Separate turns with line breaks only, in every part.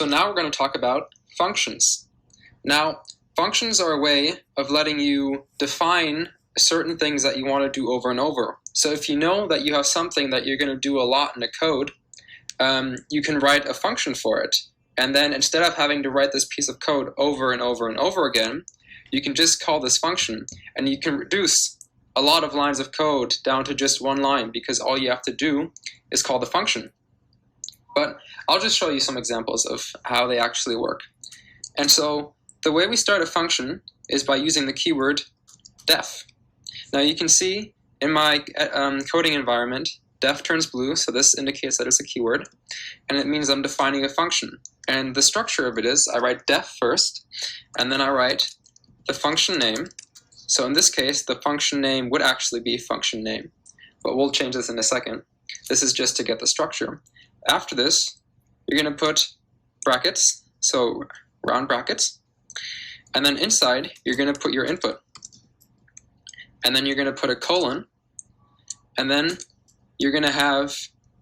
So now we're going to talk about functions. Now, functions are a way of letting you define certain things that you want to do over and over. So if you know that you have something that you're going to do a lot in a code, you can write a function for it. And then instead of having to write this piece of code over and over and over again, you can just call this function, and you can reduce a lot of lines of code down to just one line because all you have to do is call the function. But I'll just show you some examples of how they actually work. And so the way we start a function is by using the keyword def. Now you can see in my coding environment, def turns blue, so this indicates that it's a keyword, and it means I'm defining a function. And the structure of it is I write def first, and then I write the function name. So in this case, the function name would actually be function name, but we'll change this in a second. This is just to get the structure. After this, you're going to put brackets, so round brackets, and then inside, you're going to put your input. And then you're going to put a colon, and then you're going to have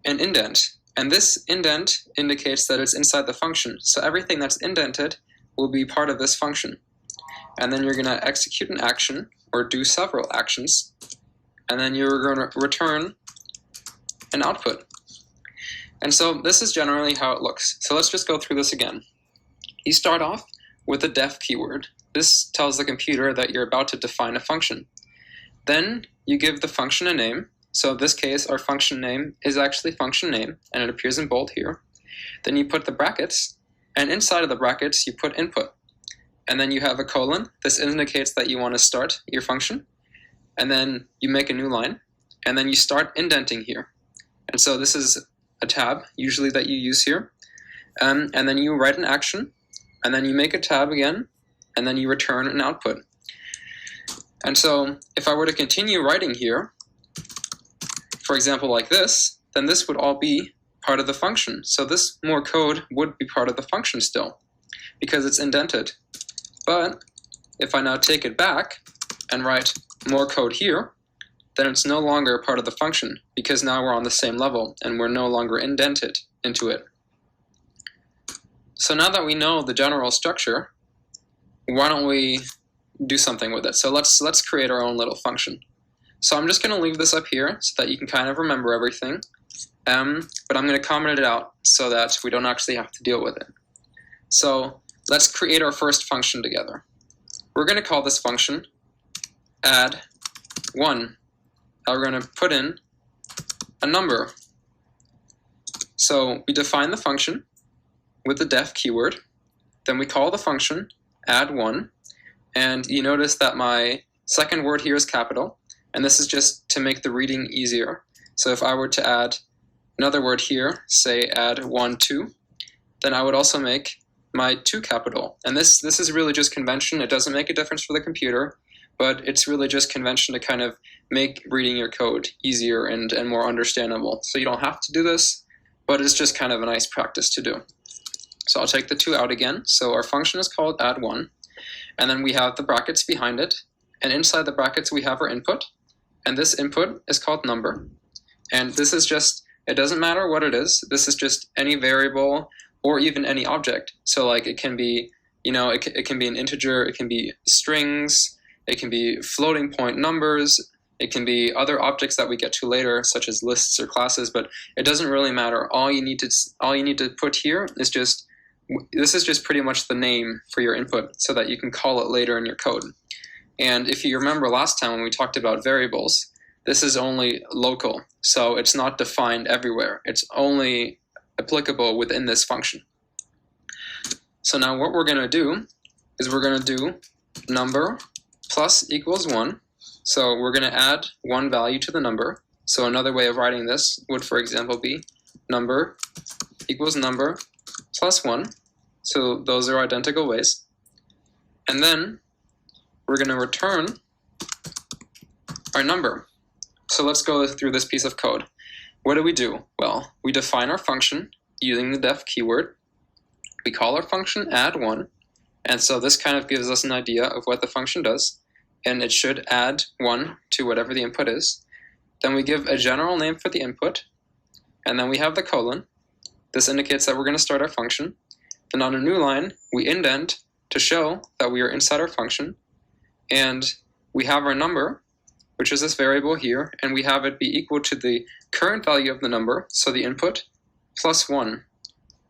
an indent. And this indent indicates that it's inside the function. So everything that's indented will be part of this function. And then you're going to execute an action, or do several actions, and then you're going to return an output. And so this is generally how it looks. So let's just go through this again. You start off with the def keyword. This tells the computer that you're about to define a function. Then you give the function a name. So in this case, our function name is actually function name, and it appears in bold here. Then you put the brackets, and inside of the brackets, you put input. And then you have a colon. This indicates that you want to start your function. And then you make a new line, and then you start indenting here. And so this is a tab, usually that you use here. And then you write an action, and then you make a tab again, and then you return an output. And so if I were to continue writing here, for example like this, then this would all be part of the function. So this more code would be part of the function still, because it's indented. But if I now take it back and write more code here, then it's no longer a part of the function, because now we're on the same level and we're no longer indented into it. So now that we know the general structure, why don't we do something with it? So let's create our own little function. So I'm just going to leave this up here so that you can kind of remember everything, but I'm going to comment it out so that we don't actually have to deal with it. So let's create our first function together. We're going to call this function addOne. Now we're going to put in a number. So we define the function with the def keyword, then we call the function addOne, and you notice that my second word here is capital, and this is just to make the reading easier. So if I were to add another word here, say add1, then I would also make my 2 capital. And this is really just convention. It doesn't make a difference for the computer, but it's really just convention to kind of make reading your code easier and more understandable. So you don't have to do this, but it's just kind of a nice practice to do. So I'll take the 2 out again. So our function is called addOne, and then we have the brackets behind it, and inside the brackets we have our input, and this input is called number. And this is just, it doesn't matter what it is, this is just any variable or even any object. So like it can be, it can be an integer, it can be strings, it can be floating point numbers, it can be other objects that we get to later, such as lists or classes, but it doesn't really matter. All you need to put here is just, this is just pretty much the name for your input so that you can call it later in your code. And if you remember last time when we talked about variables, this is only local, so it's not defined everywhere. It's only applicable within this function. So now what we're going to do is we're going to do number plus equals 1. So we're going to add 1 value to the number. So another way of writing this would, for example, be number equals number plus 1. So those are identical ways. And then we're going to return our number. So let's go through this piece of code. What do? Well, we define our function using the def keyword. We call our function addOne, and so this kind of gives us an idea of what the function does, and it should add 1 to whatever the input is. Then we give a general name for the input, and then we have the colon. This indicates that we're going to start our function. Then on a new line, we indent to show that we are inside our function, and we have our number, which is this variable here, and we have it be equal to the current value of the number, so the input, plus 1.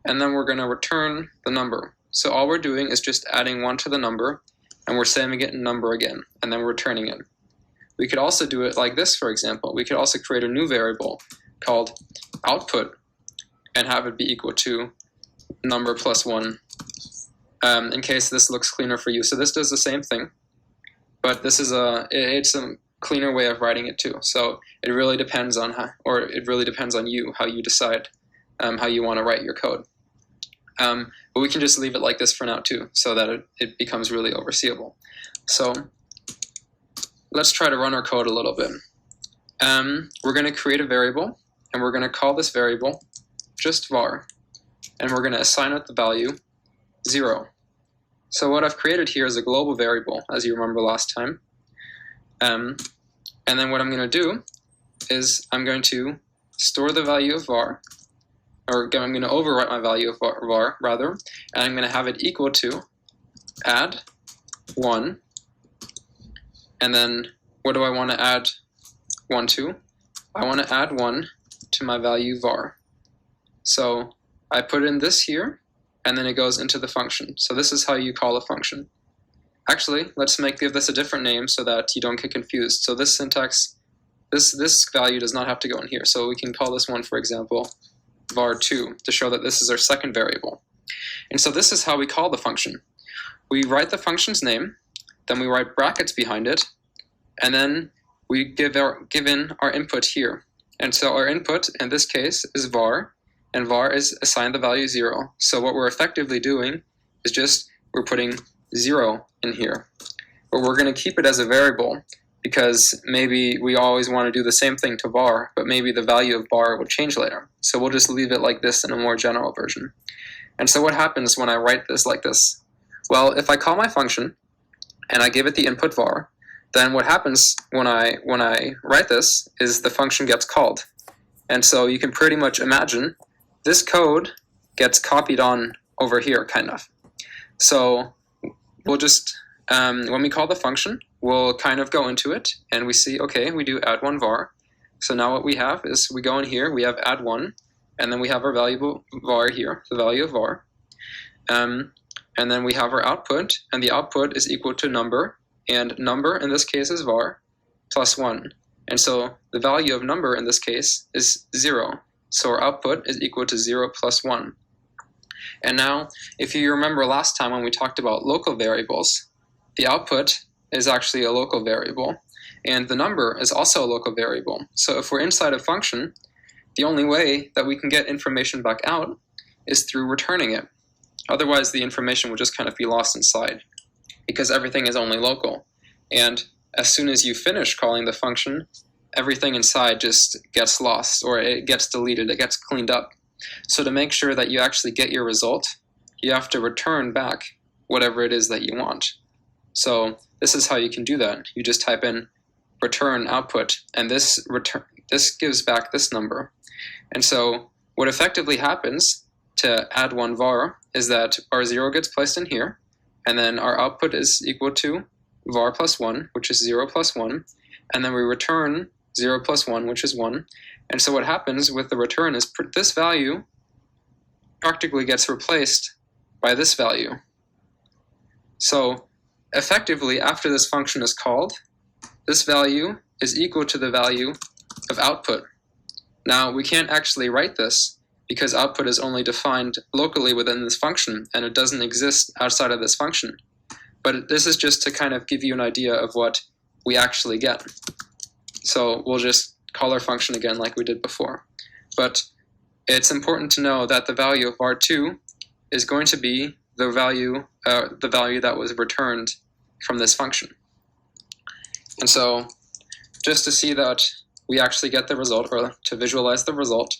And then we're going to return the number. So all we're doing is just adding 1 to the number, and we're saving it in number again, and then we're returning it. We could also do it like this, for example. We could also create a new variable called output and have it be equal to number plus 1, in case this looks cleaner for you. So this does the same thing, but this is it's a cleaner way of writing it too. So it really depends on you, how you decide how you want to write your code. But we can just leave it like this for now too, so that it becomes really overseeable. So let's try to run our code a little bit. We're going to create a variable, and we're going to call this variable just var, and we're going to assign it the value 0. So what I've created here is a global variable, as you remember last time. And then what I'm going to do is I'm going to store the value of var, or I'm going to overwrite my value of var rather, and I'm going to have it equal to addOne. And then what do I want to add 1 to? I want to add 1 to my value var. So I put in this here, and then it goes into the function. So this is how you call a function. Actually, let's give this a different name so that you don't get confused. So this syntax, this value does not have to go in here. So we can call this one, for example, var2, to show that this is our second variable. And so this is how we call the function. We write the function's name, then we write brackets behind it, and then we give in our input here. And so our input in this case is var, and var is assigned the value 0. So what we're effectively doing is we're putting 0 in here. But we're going to keep it as a variable, because maybe we always want to do the same thing to var, but maybe the value of var will change later. So we'll just leave it like this in a more general version. And so what happens when I write this like this? Well, if I call my function and I give it the input var, then what happens when I write this is the function gets called. And so you can pretty much imagine this code gets copied on over here, kind of. So we'll just, when we call the function, we'll kind of go into it, and we see, okay, we do addOne var. So now what we have is we go in here, we have addOne, and then we have our variable var here, the value of var. And then we have our output, and the output is equal to number, and number in this case is var plus 1. And so the value of number in this case is 0. So our output is equal to 0 plus 1. And now, if you remember last time when we talked about local variables, the output is actually a local variable, and the number is also a local variable. So if we're inside a function, the only way that we can get information back out is through returning it. Otherwise, the information will just kind of be lost inside, because everything is only local. And as soon as you finish calling the function, everything inside just gets lost, or it gets deleted, it gets cleaned up. So to make sure that you actually get your result, you have to return back whatever it is that you want. So this is how you can do that. You just type in return output, and this gives back this number. And so what effectively happens to addOne var is that our 0 gets placed in here, and then our output is equal to var plus 1, which is 0 plus 1, and then we return 0 plus 1, which is 1. And so what happens with the return is this value practically gets replaced by this value. So effectively, after this function is called, this value is equal to the value of output. Now, we can't actually write this because output is only defined locally within this function, and it doesn't exist outside of this function. But this is just to kind of give you an idea of what we actually get. So we'll just call our function again like we did before. But it's important to know that the value of var2 is going to be the value that was returned from this function. And so just to see that we actually get the result, or to visualize the result,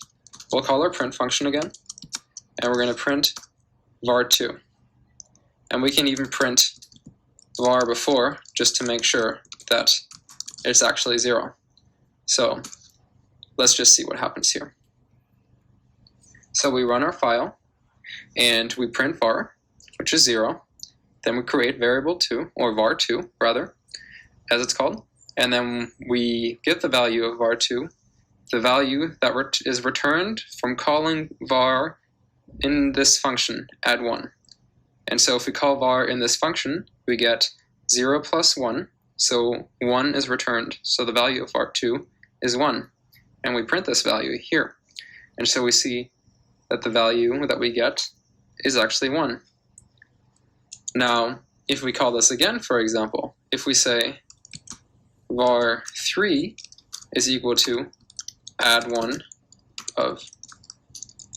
we'll call our print function again, and we're going to print var2. And we can even print var before, just to make sure that it's actually 0. So let's just see what happens here. So we run our file, and we print var, which is 0. Then we create variable 2, or var2 rather, as it's called, and then we give the value of var2, the value that is returned from calling var in this function addOne. And so if we call var in this function, we get 0 plus 1, so 1 is returned. So the value of var2 is 1, and we print this value here. And so we see that the value that we get is actually 1. Now, if we call this again, for example, if we say var3 is equal to addOne of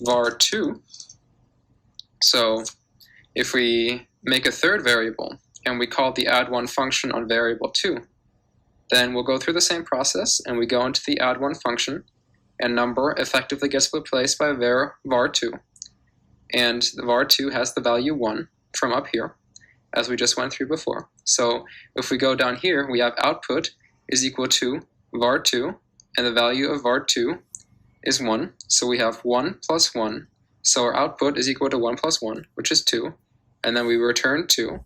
var2, so if we make a third variable and we call the addOne function on variable 2, then we'll go through the same process and we go into the addOne function, and number effectively gets replaced by var2, and the var2 has the value 1 from up here, as we just went through before. So if we go down here, we have output is equal to var2, and the value of var2 is 1, so we have 1 plus 1, so our output is equal to 1 plus 1, which is 2, and then we return 2,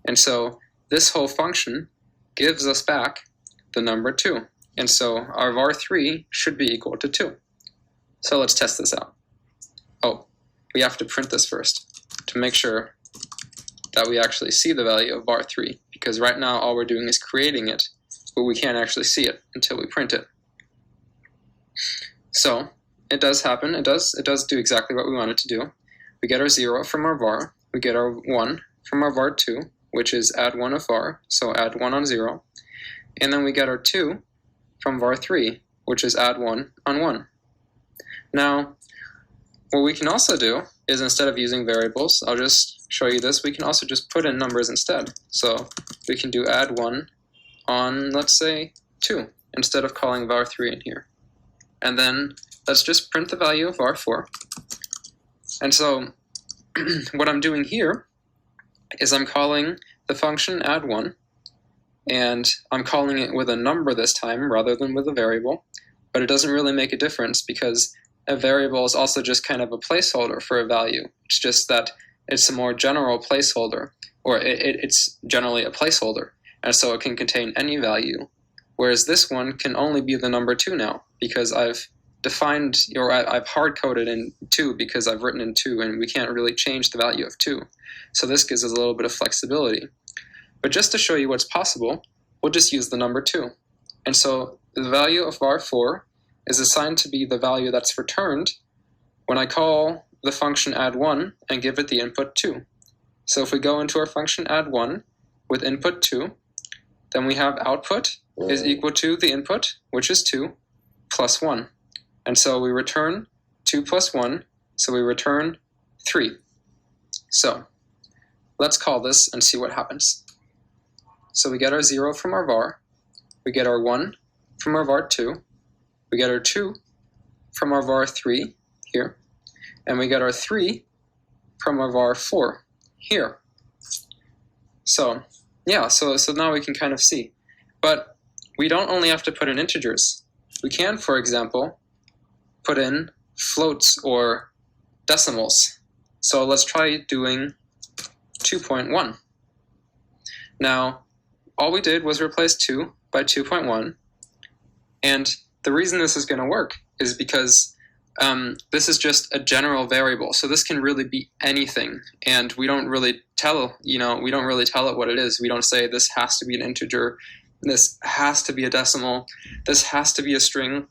and so this whole function gives us back the number 2, and so our var3 should be equal to 2. So let's test this out. Oh, we have to print this first to make sure that we actually see the value of var3, because right now all we're doing is creating it, but we can't actually see it until we print it. So it does happen, it does do exactly what we want it to do. We get our 0 from our var, we get our 1 from our var2, which is addOne of var, so addOne on 0, and then we get our 2 from var3, which is addOne on 1. Now, what we can also do is, instead of using variables, I'll just show you this, we can also just put in numbers instead. So we can do addOne on, let's say, 2, instead of calling var3 in here. And then let's just print the value of var4. And so what I'm doing here is I'm calling the function addOne, and I'm calling it with a number this time rather than with a variable, but it doesn't really make a difference because a variable is also just kind of a placeholder for a value. It's just that it's a more general placeholder, or it's generally a placeholder, and so it can contain any value, whereas this one can only be the number 2 now, because I've defined, or I've hard-coded in 2 because I've written in 2, and we can't really change the value of 2. So this gives us a little bit of flexibility. But just to show you what's possible, we'll just use the number 2. And so the value of var4 is assigned to be the value that's returned when I call the function addOne and give it the input 2. So if we go into our function addOne with input 2, then we have output is equal to the input, which is 2, plus 1. And so we return 2 plus 1, so we return 3. So let's call this and see what happens. So we get our 0 from our var, we get our 1 from our var2, we get our 2 from our var3 here, and we get our 3 from our var4 here. So yeah, so now we can kind of see. But we don't only have to put in integers. We can, for example, put in floats or decimals. So let's try doing 2.1. Now, all we did was replace 2 by 2.1, and the reason this is going to work is because this is just a general variable, so this can really be anything, and we don't really tell, we don't really tell it what it is. We don't say this has to be an integer, this has to be a decimal, this has to be a string.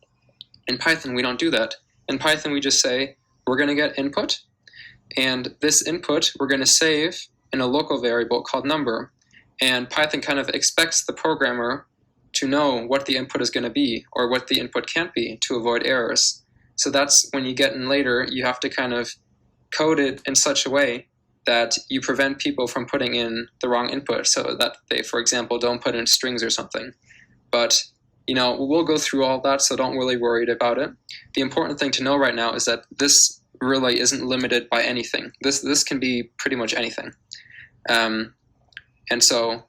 In Python, we don't do that. In Python, we just say we're going to get input, and this input we're going to save in a local variable called number, and Python kind of expects the programmer to know what the input is going to be or what the input can't be to avoid errors. So that's when you get in later, you have to kind of code it in such a way that you prevent people from putting in the wrong input, so that they, for example, don't put in strings or something. But we'll go through all that, so don't really worry about it. The important thing to know right now is that this really isn't limited by anything. This can be pretty much anything. And so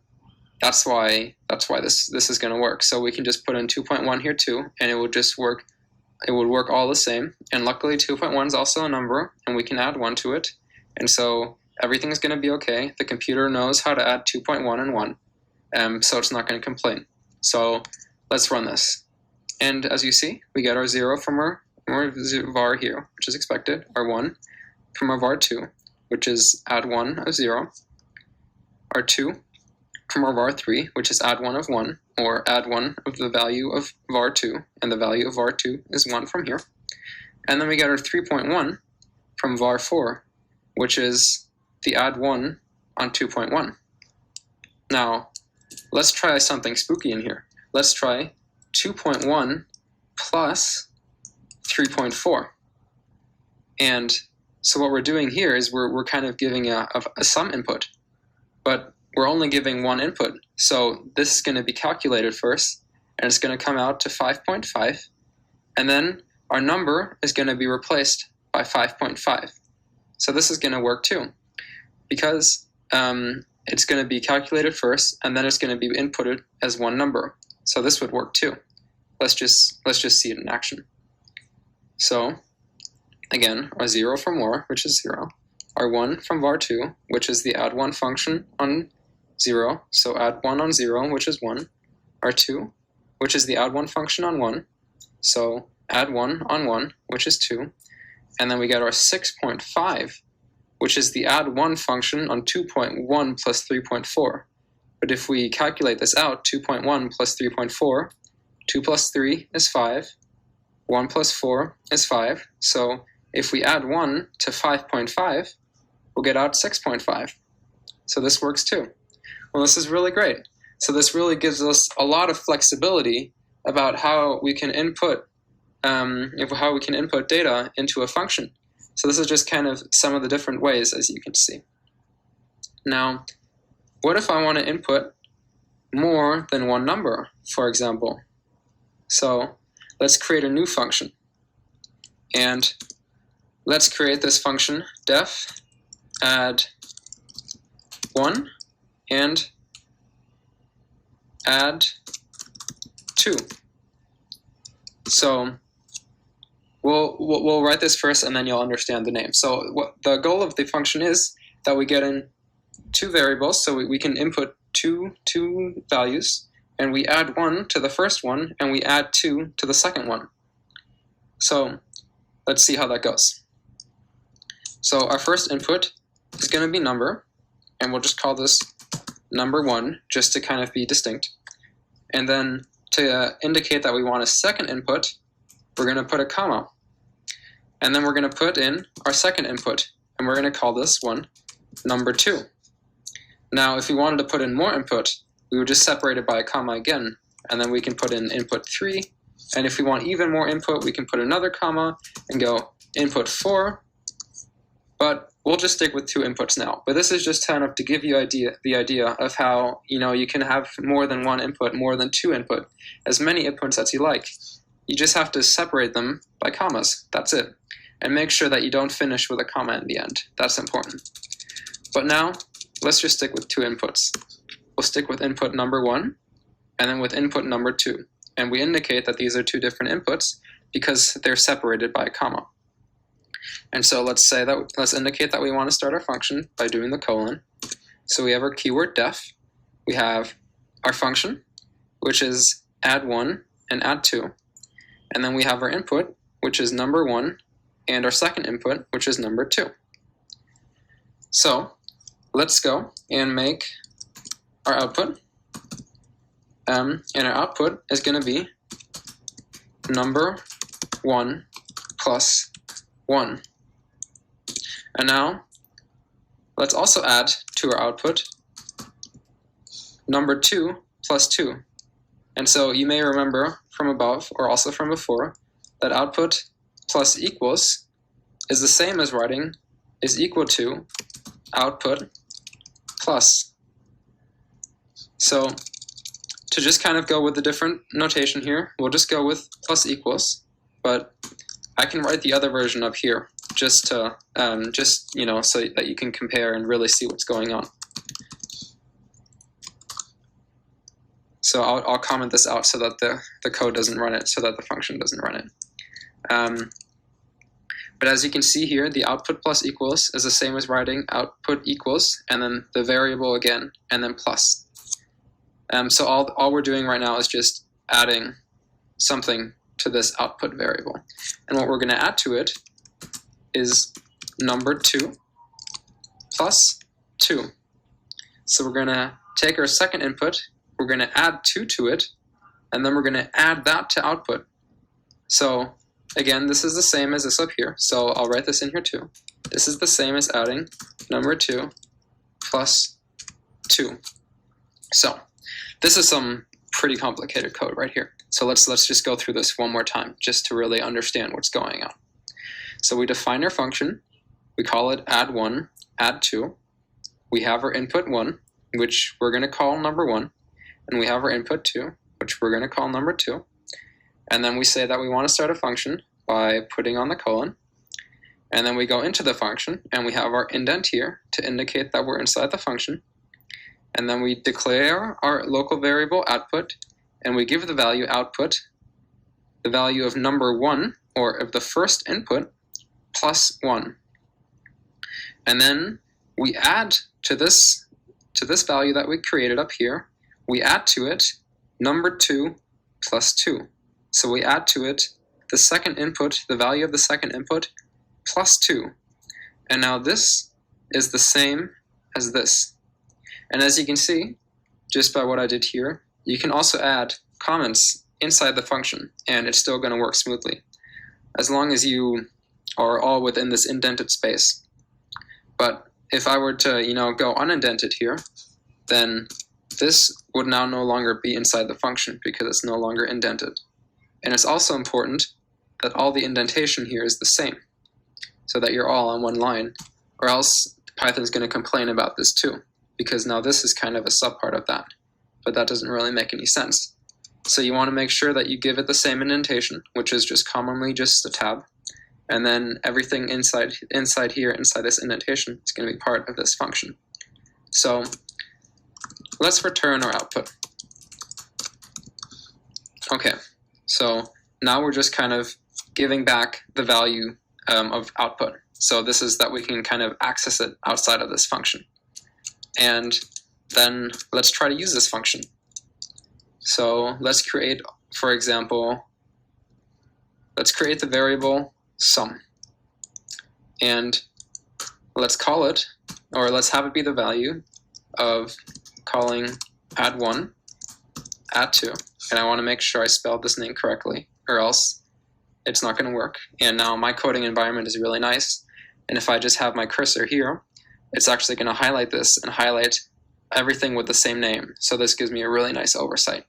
that's why this is going to work. So we can just put in 2.1 here too, and it would just work. It would work all the same. And luckily 2.1 is also a number, and we can add 1 to it. And so everything's going to be okay. The computer knows how to add 2.1 and 1, so it's not going to complain. So let's run this. And as you see, we get our 0 from our var here, which is expected, our 1 from our var 2, which is add1 of 0, our 2 from our var 3, which is add1 of 1, or add1 of the value of var 2, and the value of var 2 is 1 from here. And then we get our 3.1 from var 4, which is the add1 on 2.1. Now, let's try something spooky in here. Let's try 2.1 plus 3.4. And so what we're doing here is we're kind of giving a sum input, but we're only giving one input. So this is going to be calculated first, and it's going to come out to 5.5, and then our number is going to be replaced by 5.5. So this is going to work too, because it's going to be calculated first, and then it's going to be inputted as one number. So this would work too. Let's just see it in action. So again, our 0 from var, which is 0, our 1 from var 2, which is the add1 function on 0, so add1 on 0, which is 1, our 2, which is the add1 function on 1, so add1 on 1, which is 2, and then we get our 6.5, which is the add1 function on 2.1 plus 3.4. But if we calculate this out, 2.1 plus 3.4, 2 plus 3 is 5, 1 plus 4 is 5, so if we add 1 to 5.5, we'll get out 6.5. So this works too. Well, this is really great. So this really gives us a lot of flexibility about how we can input data into a function. So this is just kind of some of the different ways, as you can see. Now, what if I want to input more than one number, for example? So let's create a new function. And let's create this function def add1 and add2. So we'll write this first, and then you'll understand the name. So what the goal of the function is that we get in two variables, so we can input two values, and we add 1 to the first one, and we add 2 to the second one. So let's see how that goes. So our first input is going to be number, and we'll just call this number 1, just to kind of be distinct. And then to indicate that we want a second input, we're going to put a comma. And then we're going to put in our second input, and we're going to call this one number 2. Now, if we wanted to put in more input, we would just separate it by a comma again, and then we can put in input 3. And if we want even more input, we can put another comma and go input 4. But we'll just stick with 2 inputs now. But this is just kind of to give you the idea of how you can have more than one input, more than 2 input, as many inputs as you like. You just have to separate them by commas. That's it. And make sure that you don't finish with a comma in the end. That's important. But now, let's just stick with 2 inputs. We'll stick with input number 1, and then with input number 2. And we indicate that these are 2 different inputs because they're separated by a comma. And so let's indicate that we want to start our function by doing the colon. So we have our keyword def. We have our function, which is add1 and add2. And then we have our input, which is number 1, and our second input, which is number 2. So let's go and make our output. And our output is going to be number 1 plus 1. And now let's also add to our output number 2 plus 2. And so you may remember from above, or also from before, that output plus equals is the same as writing is equal to output plus. So to just kind of go with a different notation here, we'll just go with plus equals, but I can write the other version up here just to so that you can compare and really see what's going on. So I'll comment this out so that the code doesn't run it, so that the function doesn't run it. But as you can see here, the output plus equals is the same as writing output equals, and then the variable again, and then plus. So all we're doing right now is just adding something to this output variable. And what we're going to add to it is number 2 plus 2. So we're going to take our second input, we're going to add 2 to it, and then we're going to add that to output. So again, this is the same as this up here, so I'll write this in here too. This is the same as adding number 2 plus 2. So this is some pretty complicated code right here. So let's just go through this one more time just to really understand what's going on. So we define our function, we call it addOne, add2. We have our input 1, which we're going to call number 1, and we have our input 2, which we're going to call number 2. And then we say that we want to start a function by putting on the colon. And then we go into the function, and we have our indent here to indicate that we're inside the function. And then we declare our local variable output, and we give the value output, the value of number 1, or of the first input, plus 1. And then we add to this value that we created up here, we add to it number 2 plus 2. So we add to it the second input, the value of the second input, plus 2. And now this is the same as this. And as you can see, just by what I did here, you can also add comments inside the function, and it's still going to work smoothly, as long as you are all within this indented space. But if I were to, go unindented here, then this would now no longer be inside the function because it's no longer indented. And it's also important that all the indentation here is the same, so that you're all on one line, or else Python's going to complain about this too, because now this is kind of a subpart of that, but that doesn't really make any sense. So you want to make sure that you give it the same indentation, which is just commonly just a tab, and then everything inside here, inside this indentation, is going to be part of this function. So let's return our output. Okay, so now we're just kind of giving back the value of output. So this is that we can kind of access it outside of this function. And then let's try to use this function. So let's create, for example, let's create the variable sum. And let's call it, or let's have it be the value of calling addOne, add2. And I want to make sure I spelled this name correctly, or else it's not going to work. And now my coding environment is really nice. And if I just have my cursor here, it's actually going to highlight this and highlight everything with the same name. So this gives me a really nice oversight.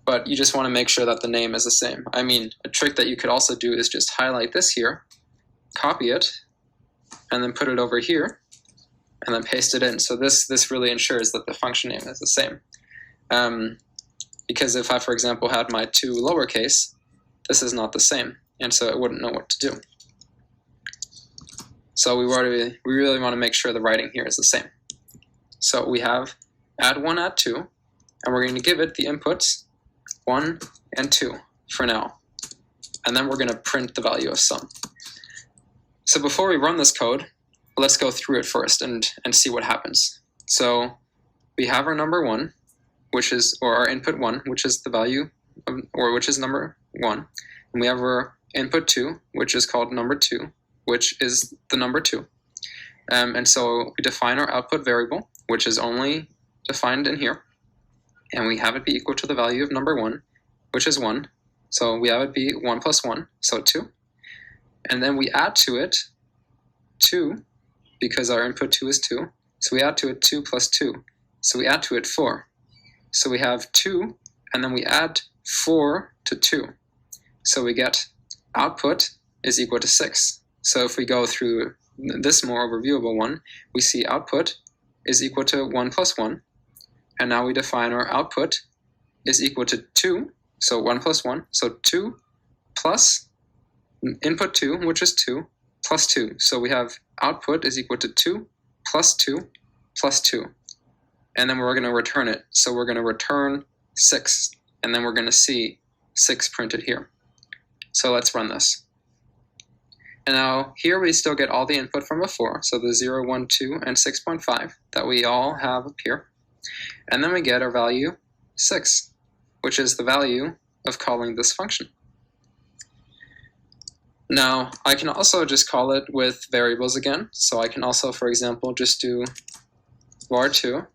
But you just want to make sure that the name is the same. I mean, a trick that you could also do is just highlight this here, copy it, and then put it over here, and then paste it in. So this really ensures that the function name is the same. Because if I, for example, had my 2 lowercase, this is not the same, and so it wouldn't know what to do. So we really want to make sure the writing here is the same. So we have addOne, add2, and we're going to give it the inputs 1 and 2 for now. And then we're going to print the value of sum. So before we run this code, let's go through it first and see what happens. So we have our number 1, or our input 1, which is the value of, or which is number 1. And we have our input 2, which is called number 2, which is the number 2. And so we define our output variable, which is only defined in here. And we have it be equal to the value of number 1, which is 1. So we have it be 1 plus 1, so 2. And then we add to it 2, because our input 2 is 2. So we add to it 2 plus 2. So we add to it 4. So we have 2, and then we add 4 to 2. So we get output is equal to 6. So if we go through this more overviewable one, we see output is equal to 1 plus 1. And now we define our output is equal to 2, so 1 plus 1. So 2 plus input 2, which is 2, plus 2. So we have output is equal to 2 plus 2 plus 2. And then we're going to return it. So we're going to return 6, and then we're going to see 6 printed here. So let's run this. And now here we still get all the input from before, so the 0, 1, 2, and 6.5 that we all have up here. And then we get our value 6, which is the value of calling this function. Now, I can also just call it with variables again. So I can also, for example, just do var2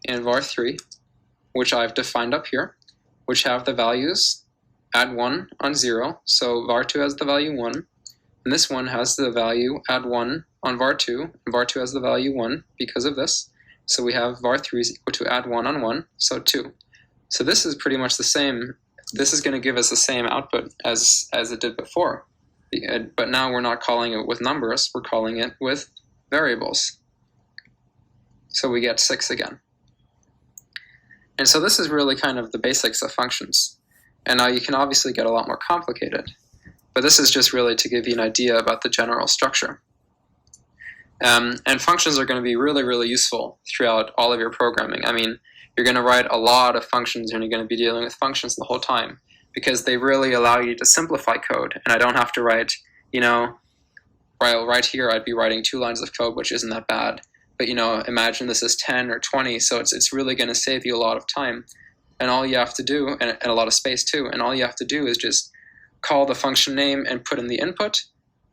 and var3, which I've defined up here, which have the values add1 on 0. So var2 has the value 1, and this one has the value add1 on var2, and var2 has the value 1 because of this. So we have var3 is equal to add1 on 1, so 2. So this is pretty much the same. This is going to give us the same output as it did before. But now we're not calling it with numbers, we're calling it with variables. So we get 6 again. And so this is really kind of the basics of functions. And now you can obviously get a lot more complicated. But this is just really to give you an idea about the general structure. And functions are going to be really, really useful throughout all of your programming. I mean, you're going to write a lot of functions and you're going to be dealing with functions the whole time because they really allow you to simplify code. And I don't have to write, right here I'd be writing 2 lines of code, which isn't that bad. But imagine this is 10 or 20, so it's really going to save you a lot of time. And all you have to do, and a lot of space too, and all you have to do is just call the function name and put in the input,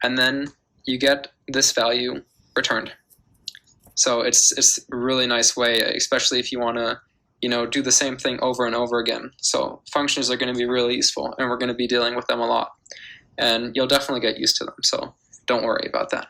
and then you get this value returned. So it's a really nice way, especially if you want to do the same thing over and over again. So functions are going to be really useful, and we're going to be dealing with them a lot. And you'll definitely get used to them, so don't worry about that.